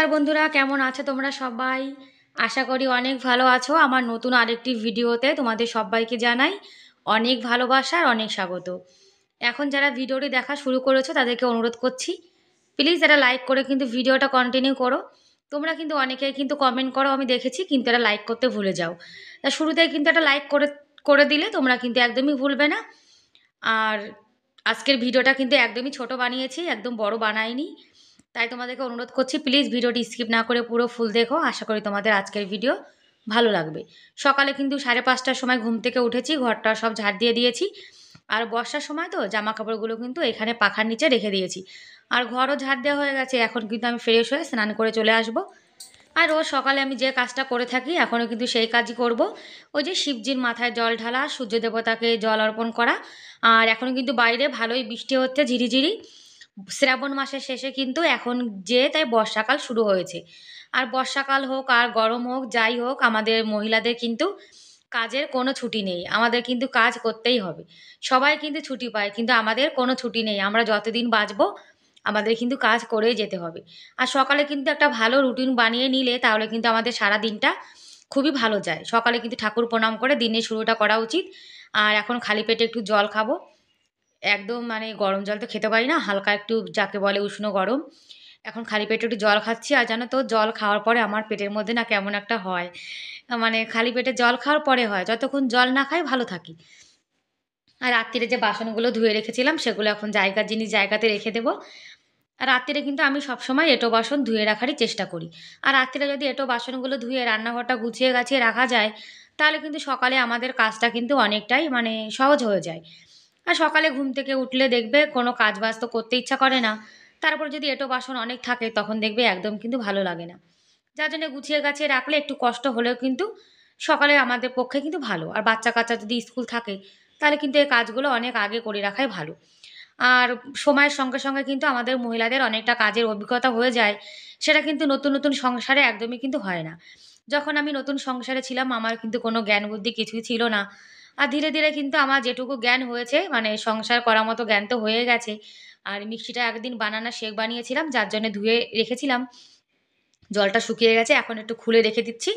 নমস্কার বন্ধুরা, কেমন আছো তোমরা সবাই? আশা করি অনেক ভালো আছো। আমার নতুন আরেকটি ভিডিওতে তোমাদের সবাইকে জানাই অনেক ভালোবাসা আর অনেক স্বাগত। এখন যারা ভিডিওটি দেখা শুরু করেছো তাদেরকে অনুরোধ করছি, প্লিজ একটা লাইক করে কিন্তু ভিডিওটা কন্টিনিউ করো। তোমরা কিন্তু অনেকেই কিন্তু কমেন্ট করো আমি দেখেছি, কিন্তু এটা লাইক করতে ভুলে যাও। তা শুরুতেই কিন্তু একটা লাইক করে করে দিলে তোমরা কিন্তু একদমই ভুলবে না। আর আজকের ভিডিওটা কিন্তু একদমই ছোট বানিয়েছি, একদম বড় বানাইনি। তাই তোমাদেরকে অনুরোধ করছি, প্লিজ ভিডিওটি স্কিপ না করে পুরো ফুল দেখো। আশা করি তোমাদের আজকের ভিডিও ভালো লাগবে। সকালে কিন্তু 5:30টার সময় ঘুম থেকে উঠেছি, ঘরটা সব ঝাড় দিয়ে দিয়েছি। আর বর্ষার সময় তো জামা কাপড়গুলো কিন্তু এখানে পাখার নিচে রেখে দিয়েছি। আর ঘরও ঝাড় দেওয়া হয়ে গেছে। এখন কিন্তু আমি ফ্রেশ হয়ে স্নান করে চলে আসব। আর রোজ সকালে আমি যে কাজটা করে থাকি এখনও কিন্তু সেই কাজই করব। ওই যে শিবজির মাথায় জল ঢালা, সূর্য দেবতাকে জল অর্পণ করা। আর এখনও কিন্তু বাইরে ভালোই বৃষ্টি হচ্ছে ঝিরিঝিরি। শ্রাবণ মাসের শেষে কিন্তু এখন যে তাই বর্ষাকাল শুরু হয়েছে। আর বর্ষাকাল হোক আর গরম হোক যাই হোক, আমাদের মহিলাদের কিন্তু কাজের কোনো ছুটি নেই। আমাদের কিন্তু কাজ করতেই হবে। সবাই কিন্তু ছুটি পায়, কিন্তু আমাদের কোনো ছুটি নেই। আমরা যতদিন বাঁচবো আমাদের কিন্তু কাজ করেই যেতে হবে। আর সকালে কিন্তু একটা ভালো রুটিন বানিয়ে নিলে তাহলে কিন্তু আমাদের সারা দিনটা খুবই ভালো যায়। সকালে কিন্তু ঠাকুর প্রণাম করে দিনের শুরুটা করা উচিত। আর এখন খালি পেটে একটু জল খাবো। একদম মানে গরম জল তো খেতে পারি না, হালকা একটু যাকে বলে উষ্ণ গরম। এখন খালি পেটে একটু জল খাচ্ছি। আর জানো তো, জল খাওয়ার পরে আমার পেটের মধ্যে না কেমন একটা হয়। মানে খালি পেটে জল খাওয়ার পরে হয়, যতক্ষণ জল না খাই ভালো থাকি। আর রাত্তিরে যে বাসনগুলো ধুয়ে রেখেছিলাম সেগুলো এখন জায়গার জিনিস জায়গাতে রেখে দেবো। আর রাত্তিরে কিন্তু আমি সবসময় এঁটো বাসন ধুয়ে রাখারই চেষ্টা করি। আর রাত্তিরে যদি এঁটো বাসনগুলো ধুয়ে রান্নাঘরটা গুছিয়ে গাছিয়ে রাখা যায়, তাহলে কিন্তু সকালে আমাদের কাজটা কিন্তু অনেকটাই মানে সহজ হয়ে যায়। আর সকালে ঘুম থেকে উঠলে দেখবে কোনো কাজ বাজ তো করতে ইচ্ছা করে না। তারপর যদি এঁটো বাসন অনেক থাকে তখন দেখবে একদম কিন্তু ভালো লাগে না। যার জন্য গুছিয়ে গাছিয়ে রাখলে একটু কষ্ট হলেও কিন্তু সকালে আমাদের পক্ষে কিন্তু ভালো। আর বাচ্চা কাচ্চা যদি স্কুল থাকে তাহলে কিন্তু এই কাজগুলো অনেক আগে করে রাখাই ভালো। আর সময়ের সঙ্গে সঙ্গে কিন্তু আমাদের মহিলাদের অনেকটা কাজের অভিজ্ঞতা হয়ে যায়। সেটা কিন্তু নতুন নতুন সংসারে একদমই কিন্তু হয় না। যখন আমি নতুন সংসারে ছিলাম আমার কিন্তু কোনো জ্ঞান বুদ্ধি কিছুই ছিল না। আর ধীরে ধীরে কিন্তু আমার যেটুকু জ্ঞান হয়েছে, মানে সংসার করার মতো জ্ঞান তো হয়ে গেছে। আর মিক্সিটা একদিন বানানা শেক বানিয়েছিলাম, যার জন্য ধুয়ে রেখেছিলাম। জলটা শুকিয়ে গেছে, এখন একটু খুলে রেখে দিচ্ছি।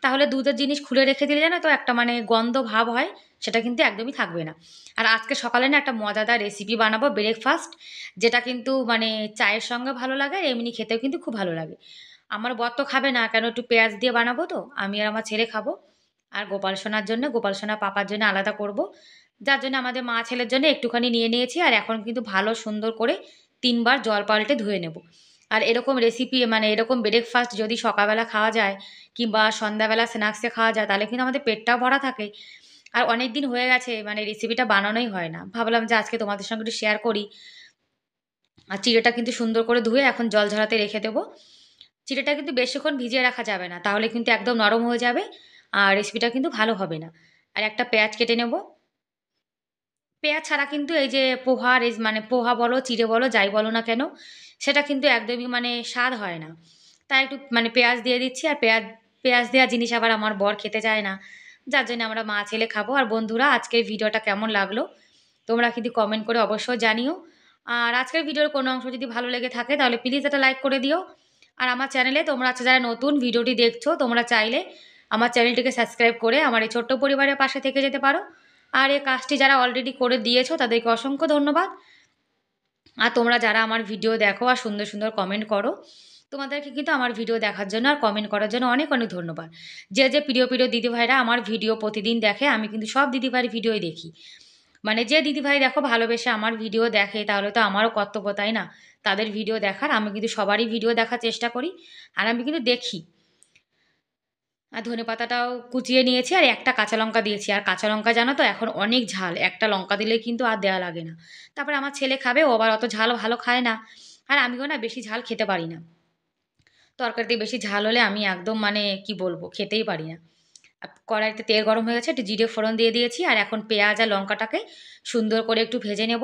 তাহলে দুধের জিনিস খুলে রেখে দিলে জানো তো একটা মানে গন্ধ ভাব হয়, সেটা কিন্তু একদমই থাকবে না। আর আজকে সকালে না একটা মজাদার রেসিপি বানাবো ব্রেকফাস্ট, যেটা কিন্তু মানে চায়ের সঙ্গে ভালো লাগে আর এমনি খেতেও কিন্তু খুব ভালো লাগে। আমার বর তো খাবে না, কেন একটু পেঁয়াজ দিয়ে বানাবো তো, আমি আর আমার ছেলে খাবো। আর গোপাল সোনার জন্য, গোপাল সোনা পাপার জন্য আলাদা করব। যার জন্য আমাদের মা ছেলের জন্য একটুখানি নিয়ে নিয়েছি। আর এখন কিন্তু ভালো সুন্দর করে 3 বার জল পাল্টে ধুয়ে নেব। আর এরকম রেসিপি মানে এরকম ব্রেকফাস্ট যদি সকালবেলা খাওয়া যায় কিংবা সন্ধ্যাবেলা স্ন্যাক্সে খাওয়া যায় তাহলে কিন্তু আমাদের পেটটাও ভরা থাকে। আর অনেক দিন হয়ে গেছে মানে রেসিপিটা বানানোই হয় না, ভাবলাম যে আজকে তোমাদের সঙ্গে একটু শেয়ার করি। আর চিড়েটা কিন্তু সুন্দর করে ধুয়ে এখন জল ঝরাতে রেখে দেবো। চিড়েটা কিন্তু বেশিক্ষণ ভিজিয়ে রাখা যাবে না, তাহলে কিন্তু একদম নরম হয়ে যাবে। আর রেসিপিটা কিন্তু ভালো হবে না। আর একটা পেঁয়াজ কেটে নেব। পেঁয়াজ ছাড়া কিন্তু এই যে পোহা মানে পোহা বলো চিড়ে বলো যাই বলো না কেন, সেটা কিন্তু একদমই মানে স্বাদ হয় না। তাই একটু মানে পেঁয়াজ দিয়ে দিচ্ছি। আর পেঁয়াজ পেঁয়াজ দেওয়া জিনিস আবার আমার বর খেতে চায় না, যার জন্য আমরা মা ছেলে খাবো। আর বন্ধুরা, আজকের ভিডিওটা কেমন লাগলো তোমরা কিন্তু কমেন্ট করে অবশ্যই জানিও। আর আজকের ভিডিওর কোনো অংশ যদি ভালো লেগে থাকে তাহলে প্লিজ একটা লাইক করে দিও। আর আমার চ্যানেলে তোমরা আজকে যারা নতুন ভিডিওটি দেখছো তোমরা চাইলে আমার চ্যানেলটিকে সাবস্ক্রাইব করে আমার এই ছোট্ট পরিবারের পাশে থেকে যেতে পারো। আর এই কাজটি যারা অলরেডি করে দিয়েছো তাদেরকে অসংখ্য ধন্যবাদ। আর তোমরা যারা আমার ভিডিও দেখো আর সুন্দর সুন্দর কমেন্ট করো, তোমাদেরকে কিন্তু আমার ভিডিও দেখার জন্য আর কমেন্ট করার জন্য অনেক অনেক ধন্যবাদ। যে যে প্রিয় প্রিয় দিদিভাইরা আমার ভিডিও প্রতিদিন দেখে, আমি কিন্তু সব দিদিভাইয়ের ভিডিওই দেখি। মানে যে দিদিভাই দেখো ভালোবেসে আমার ভিডিও দেখে তাহলে তো আমারও কর্তব্য, তাই না, তাদের ভিডিও দেখার। আমি কিন্তু সবারই ভিডিও দেখার চেষ্টা করি। আর আমি কিন্তু দেখি। আর ধনেপাতাটাও কুচিয়ে নিয়েছি আর একটা কাঁচা লঙ্কা দিয়েছি। আর কাঁচা লঙ্কা জানো তো এখন অনেক ঝাল, একটা লঙ্কা দিলেই কিন্তু আর দেওয়া লাগে না। তারপরে আমার ছেলে খাবে, ও আবার অত ঝাল ভালো খায় না। আর আমিও না বেশি ঝাল খেতে পারি না। তরকারিতে বেশি ঝাল হলে আমি একদম মানে কি বলবো, খেতেই পারি না। কড়াইতে তেল গরম হয়ে গেছে, একটু জিরে ফোড়ন দিয়ে দিয়েছি। আর এখন পেঁয়াজ আর লঙ্কাটাকে সুন্দর করে একটু ভেজে নেব।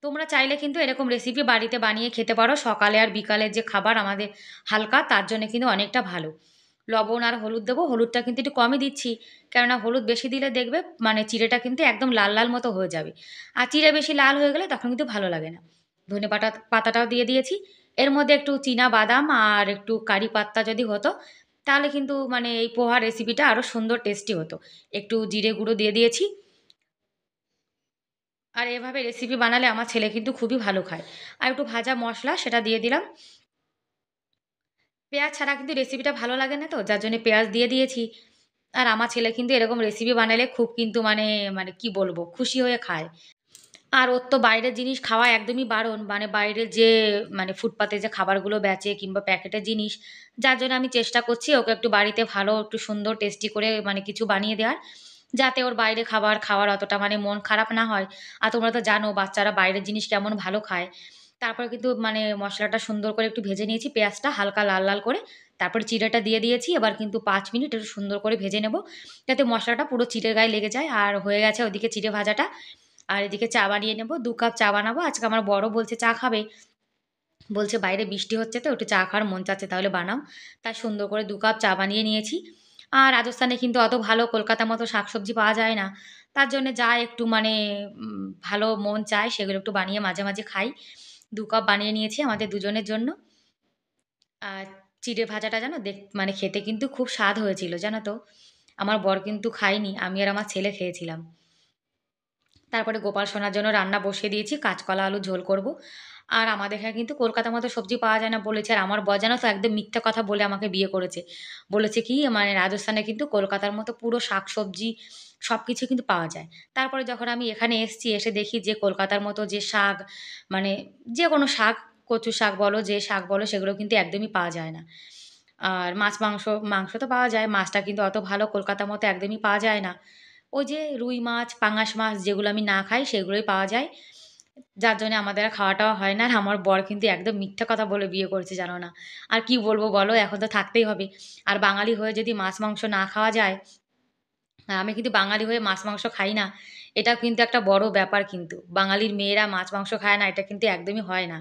তোমরা চাইলে কিন্তু এরকম রেসিপি বাড়িতে বানিয়ে খেতে পারো। সকালে আর বিকালের যে খাবার আমাদের হালকা, তার জন্য কিন্তু অনেকটা ভালো। লবণ আর হলুদ দেবো, হলুদটা কিন্তু একটু কমই দিচ্ছি। কেননা হলুদ বেশি দিলে দেখবে মানে চিড়েটা কিন্তু একদম লাল লাল মতো হয়ে যাবে। আর চিড়ে বেশি লাল হয়ে গেলে তখন কিন্তু ভালো লাগে না। ধনে পাতাটাও দিয়ে দিয়েছি। এর মধ্যে একটু চীনা বাদাম আর একটু কারি পাত্তা যদি হতো, তাহলে কিন্তু মানে এই পোহা রেসিপিটা আরও সুন্দর টেস্টি হতো। একটু জিরে গুঁড়ো দিয়ে দিয়েছি। আর এভাবে রেসিপি বানালে আমার ছেলে কিন্তু খুবই ভালো খায়। আর একটু ভাজা মসলা সেটা দিয়ে দিলাম। পেঁয়াজ ছাড়া কিন্তু রেসিপিটা ভালো লাগে না তো, যার জন্যে পেঁয়াজ দিয়ে দিয়েছি। আর আমার ছেলে কিন্তু এরকম রেসিপি বানালে খুব কিন্তু মানে কি বলবো? খুশি হয়ে খায়। আর ওর তো বাইরের জিনিস খাওয়া একদমই বারণ। মানে বাইরের যে মানে ফুটপাতে যে খাবারগুলো বেচে কিংবা প্যাকেটের জিনিস, যার জন্য আমি চেষ্টা করছি ওকে একটু বাড়িতে ভালো একটু সুন্দর টেস্টি করে মানে কিছু বানিয়ে দেওয়ার। যাতে ওর বাইরে খাবার খাওয়ার অতটা মানে মন খারাপ না হয়। আর তোমরা তো জানো বাচ্চারা বাইরের জিনিস কেমন ভালো খায়। তারপরে কিন্তু মানে মসলাটা সুন্দর করে একটু ভেজে নিয়েছি, পেঁয়াজটা হালকা লাল, লাল করে। তারপরে চিড়েটা দিয়ে দিয়েছি। এবার কিন্তু ৫ মিনিট একটু সুন্দর করে ভেজে নেব। যাতে মসলাটা পুরো চিড়ের গায়ে লেগে যায়। আর হয়ে গেছে ওদিকে চিড়ে ভাজাটা। আর এদিকে চা বানিয়ে নেব। ২ কাপ চা বানাবো। আজকে আমার বড় বলছে চা খাবে। বলছে, "বাইরে বৃষ্টি হচ্ছে তো একটু চা খাওয়ার মন চাচ্ছে তাহলে বানাও।" তাই সুন্দর করে ২ কাপ চা বানিয়ে নিয়েছি। আর রাজস্থানে কিন্তু অত ভালো কলকাতার মতো শাকসবজি পাওয়া যায় না। তার জন্যে যা একটু মানে ভালো মন চায় সেগুলো একটু বানিয়ে মাঝে, মাঝে খাই। ২ কাপ বানিয়ে নিয়েছি আমাদের দুজনের জন্য। আর চিড়ে ভাজাটা জানো মানে খেতে কিন্তু খুব স্বাদ হয়েছিল, জানো তো? আমার বর কিন্তু খায়নি। আমি আর আমার ছেলে খেয়েছিলাম। তারপরে গোপাল সোনার জন্য রান্না বসিয়ে দিয়েছি। কাঁচকলা আলুর ঝোল করব। আর আমাদের এখানে কিন্তু কলকাতার মতো সবজি পাওয়া যায় না বলেছে। আর আমার বর জানো তো একদম মিথ্যা কথা বলে আমাকে বিয়ে করেছে। বলেছে কি মানে রাজস্থানে কিন্তু কলকাতার মতো পুরো শাকসবজি সবকিছু কিন্তু পাওয়া যায়। তারপরে যখন আমি এখানে এসেছি, এসে দেখি যে কলকাতার মতো যে শাক মানে যেকোনো শাক, কচু শাক বলো, যে শাক বলো সেগুলো কিন্তু একদমই পাওয়া যায় না। আর মাংস তো পাওয়া যায়। মাছটা কিন্তু অত ভালো কলকাতার মতো একদমই পাওয়া যায় না। ওই যে রুই মাছ, পাঙাশ মাছ যেগুলো আমি না খাই সেগুলোই পাওয়া যায়। যার জন্য আমাদের আর খাওয়া-টাওয়া হয় না। আর আমার বর কিন্তু একদম মিথ্যা কথা বলে বিয়ে করেছে জানো না। আর কি বলব বলো? এখন তো থাকতেই হবে। আর বাঙালি হয়ে যদি মাছ-মাংস না খাওয়া যায়, আমি কিন্তু বাঙালি হয়ে মাছ-মাংস খাই না। এটাও কিন্তু একটা বড় ব্যাপার কিন্তু। বাঙালির মেয়েরা মাছ-মাংস খায় না এটা কিন্তু একদমই হয় না।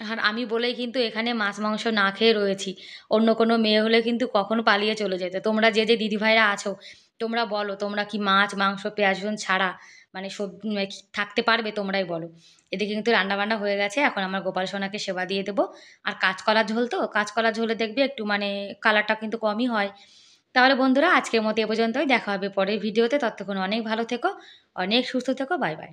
আর আমি বলেই কিন্তু এখানে মাছ-মাংস না খেয়ে রয়েছি। অন্য কোনো মেয়ে হলে কিন্তু কখনো পালিয়ে চলে যেত। তোমরা যে দিদিভাইরা আছো, তোমরা বলো তোমরা কি মাছ, মাংস, পেঁয়াজ, রসুন ছাড়া মানে থাকতে পারবে তোমরাই বলো। এদিকে কিন্তু রান্না-বান্না হয়ে গেছে। এখন আমার গোপাল সোনাকে সেবা দিয়ে দেবো। আর কাঁচকলার ঝোল তো, কাঁচকলার ঝোলে দেখবে একটু মানে কালারটা কিন্তু কমই হয়। তাহলে বন্ধুরা আজকের মতো এ পর্যন্তই। দেখা হবে পরের ভিডিওতে। ততক্ষণ অনেক ভালো থেকো, অনেক সুস্থ থেকো। Bye, by.